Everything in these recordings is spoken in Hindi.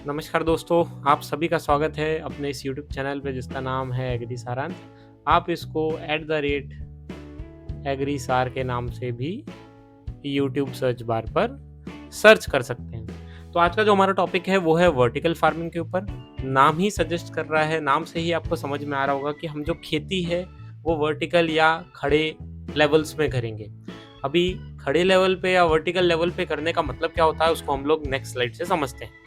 नमस्कार दोस्तों, आप सभी का स्वागत है अपने इस यूट्यूब चैनल पे जिसका नाम है एग्री सारांश। आप इसको एग्री सार के नाम से भी यूट्यूब सर्च बार पर सर्च कर सकते हैं। तो आज का जो हमारा टॉपिक है वो है वर्टिकल फार्मिंग के ऊपर। नाम ही सजेस्ट कर रहा है, नाम से ही आपको समझ में आ रहा होगा कि हम जो खेती है वो वर्टिकल या खड़े लेवल्स में करेंगे। अभी खड़े लेवल पे या वर्टिकल लेवल पे करने का मतलब क्या होता है उसको हम लोग नेक्स्ट स्लाइड से समझते हैं।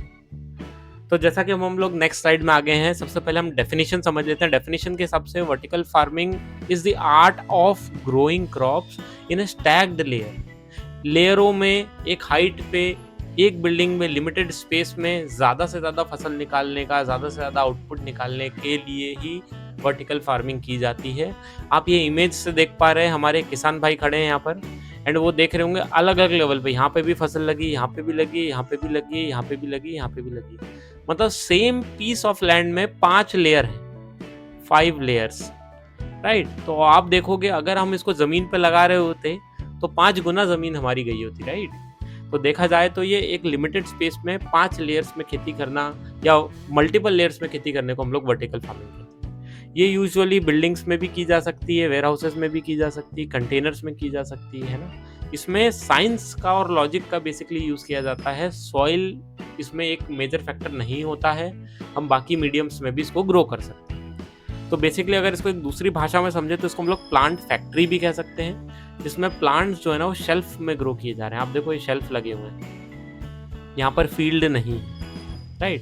तो जैसा कि हम लोग नेक्स्ट स्लाइड में आ गए हैं, सबसे पहले हम डेफिनेशन समझ लेते हैं। डेफिनेशन के हिसाब से vertical farming is the art of growing crops in a stacked layer. लेयरों में एक हाइट पे एक बिल्डिंग में लिमिटेड स्पेस में ज़्यादा से ज़्यादा फसल निकालने का, ज़्यादा से ज़्यादा आउटपुट निकालने के लिए ही वर्टिकल फार्मिंग की जाती है। आप ये इमेज से देख पा रहे हैं, हमारे किसान भाई खड़े हैं यहाँ पर एंड वो देख रहे होंगे अलग अलग लेवल पे, यहाँ पे भी फसल लगी, यहाँ पे भी लगी, यहाँ पे भी लगी, यहाँ पे भी लगी, यहाँ पे भी लगी। मतलब सेम पीस ऑफ लैंड में 5 लेयर है, 5 लेयर्स, राइट। तो आप देखोगे अगर हम इसको जमीन पे लगा रहे होते तो 5 गुना जमीन हमारी गई होती, राइट। तो देखा जाए तो ये एक लिमिटेड स्पेस में 5 लेयर्स में खेती करना या मल्टीपल लेयर्स में खेती करने को हम लोग वर्टिकल फार्मिंग कहते हैं। ये यूजुअली बिल्डिंग्स में भी की जा सकती है, वेयर हाउसेस में भी की जा सकती है, कंटेनर्स में की जा सकती है ना। इसमें साइंस का और लॉजिक का बेसिकली यूज किया जाता है। सॉइल इसमें एक मेजर फैक्टर नहीं होता है, हम बाकी मीडियम्स में भी इसको ग्रो कर सकते हैं। तो बेसिकली अगर इसको एक दूसरी भाषा में समझे तो इसको हम लोग प्लांट फैक्ट्री भी कह सकते हैं, जिसमें प्लांट्स जो है ना वो शेल्फ में ग्रो किए जा रहे हैं। आप देखो ये शेल्फ लगे हुए हैं, यहाँ पर फील्ड नहीं है, राइट।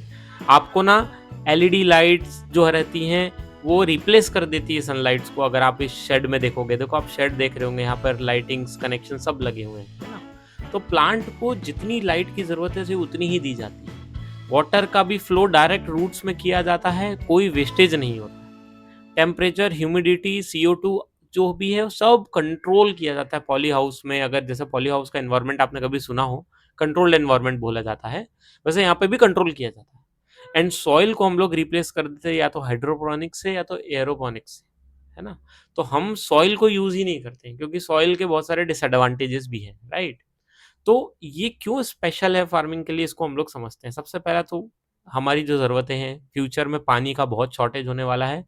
आपको ना एलईडी लाइट्स जो रहती हैं वो रिप्लेस कर देती है सनलाइट्स को। अगर आप इस शेड में देखोगे, देखो आप शेड देख रहे होंगे, यहाँ पर लाइटिंग्स कनेक्शन सब लगे हुए हैं, है ना। तो प्लांट को जितनी लाइट की जरूरत है उसे उतनी ही दी जाती है। वाटर का भी फ्लो डायरेक्ट रूट्स में किया जाता है, कोई वेस्टेज नहीं होता। टेम्परेचर, ह्यूमिडिटी, CO2 जो भी है सब कंट्रोल किया जाता है पॉली हाउस में। अगर जैसे पॉली हाउस का एनवायरनमेंट आपने कभी सुना हो, कंट्रोल्ड एनवायरनमेंट बोला जाता है, वैसे यहाँ पे भी कंट्रोल किया जाता है। एंड सॉइल को हम लोग रिप्लेस कर देते हैं या तो हाइड्रोपोनिक्स से या तो एरोपोनिक्स से, है ना। तो हम सॉइल को यूज ही नहीं करते हैं क्योंकि सॉइल के बहुत सारे डिसएडवांटेजेस भी हैं, राइट। तो ये क्यों स्पेशल है फार्मिंग के लिए, इसको हम लोग समझते हैं। सबसे पहला तो हमारी जो ज़रूरतें हैं, फ्यूचर में पानी का बहुत शॉर्टेज होने वाला है।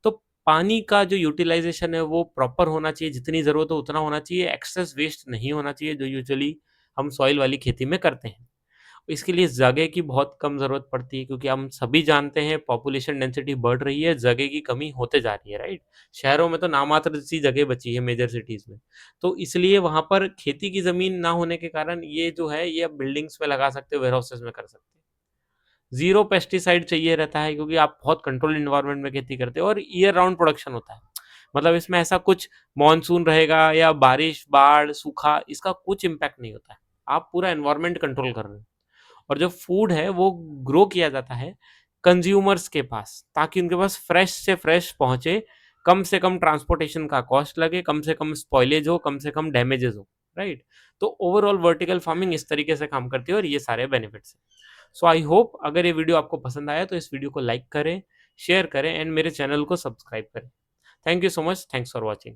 तो पानी का जो यूटिलाइज़ेशन है वो प्रॉपर होना चाहिए, जितनी ज़रूरत हो उतना होना चाहिए, एक्सेस वेस्ट नहीं होना चाहिए जो यूजुअली हम सॉइल वाली खेती में करते हैं। इसके लिए जगह की बहुत कम ज़रूरत पड़ती है क्योंकि हम सभी जानते हैं पॉपुलेशन डेंसिटी बढ़ रही है, जगह की कमी होते जा रही है, राइट। शहरों में तो नामात्र सी जगह बची है मेजर सिटीज़ में। तो इसलिए वहाँ पर खेती की ज़मीन ना होने के कारण ये जो है ये आप बिल्डिंग्स में लगा सकते हो, वेयर हाउसेस में कर सकते हो। ज़ीरो पेस्टिसाइड चाहिए रहता है क्योंकि आप बहुत कंट्रोल्ड एनवायरनमेंट में खेती करते हो और ईयर राउंड प्रोडक्शन होता है। मतलब इसमें ऐसा कुछ मानसून रहेगा या बारिश, बाढ़, सूखा, इसका कुछ इम्पैक्ट नहीं होता है। आप पूरा एनवायरनमेंट कंट्रोल कर रहे हो। और जो फूड है वो ग्रो किया जाता है कंज्यूमर्स के पास, ताकि उनके पास फ्रेश से फ्रेश पहुंचे, कम से कम ट्रांसपोर्टेशन का कॉस्ट लगे, कम से कम स्पॉइलेज हो, कम से कम डैमेजेस हो, राइट। तो ओवरऑल वर्टिकल फार्मिंग इस तरीके से काम करती है और ये सारे बेनिफिट्स हैं। सो आई होप अगर ये वीडियो आपको पसंद आया तो इस वीडियो को लाइक करें, शेयर करें एंड मेरे चैनल को सब्सक्राइब करें। Thank you so much, thanks for watching.